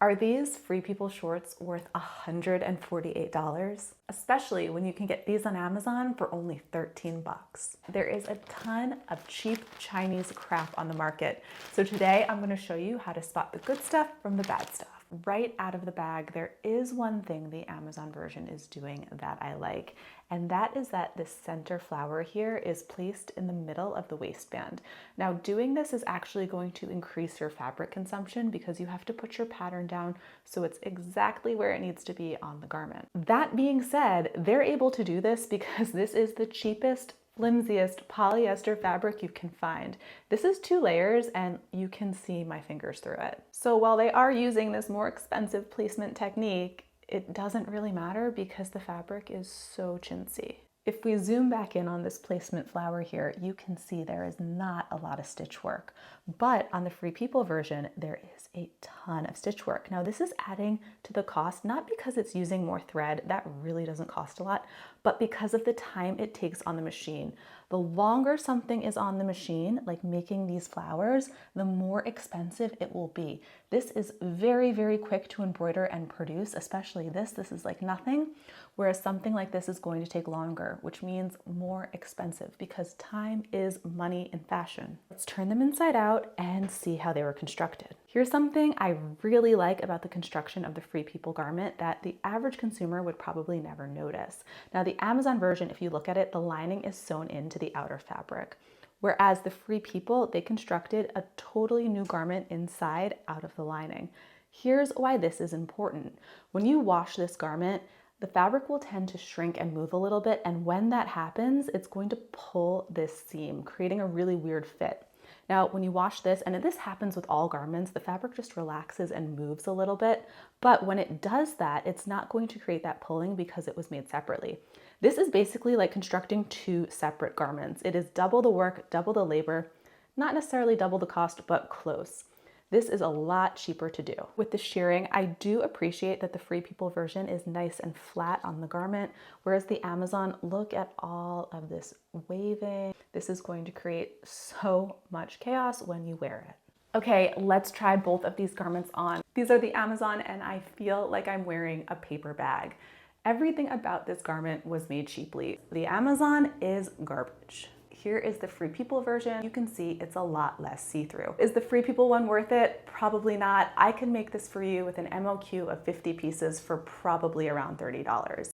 Are these Free People shorts worth $148? Especially when you can get these on Amazon for only 13 bucks. There is a ton of cheap Chinese crap on the market. So today I'm going to show you how to spot the good stuff from the bad stuff. Right out of the bag, there is one thing the Amazon version is doing that I like, and that is that this center flower here is placed in the middle of the waistband. Now, doing this is actually going to increase your fabric consumption because you have to put your pattern down so it's exactly where it needs to be on the garment. That being said, they're able to do this because this is the cheapest, flimsiest polyester fabric you can find. This is 2 layers and you can see my fingers through it. So while they are using this more expensive placement technique, it doesn't really matter because the fabric is so chintzy. If we zoom back in on this placement flower here, you can see there is not a lot of stitch work, but on the Free People version, there is a ton of stitch work. Now this is adding to the cost, not because it's using more thread, that really doesn't cost a lot, but because of the time it takes on the machine. The longer something is on the machine, like making these flowers, the more expensive it will be. This is very, very quick to embroider and produce, especially this is like nothing, whereas something like this is going to take longer, which means more expensive because time is money in fashion. Let's turn them inside out and see how they were constructed. Here's something I really like about the construction of the Free People garment that the average consumer would probably never notice. Now the Amazon version, if you look at it, the lining is sewn into the outer fabric. Whereas the Free People, they constructed a totally new garment inside out of the lining. Here's why this is important. When you wash this garment, the fabric will tend to shrink and move a little bit, and when that happens, it's going to pull this seam, creating a really weird fit. Now, when you wash this, and this happens with all garments, the fabric just relaxes and moves a little bit, but when it does that, it's not going to create that pulling because it was made separately. This is basically like constructing 2 separate garments. It is double the work, double the labor, not necessarily double the cost, but close. This is a lot cheaper to do. With the shearing, I do appreciate that the Free People version is nice and flat on the garment, whereas the Amazon, look at all of this waving. This is going to create so much chaos when you wear it. Okay, let's try both of these garments on. These are the Amazon and I feel like I'm wearing a paper bag. Everything about this garment was made cheaply. The Amazon is garbage. Here is the Free People version. You can see it's a lot less see-through. Is the Free People one worth it? Probably not. I can make this for you with an MOQ of 50 pieces for probably around $30.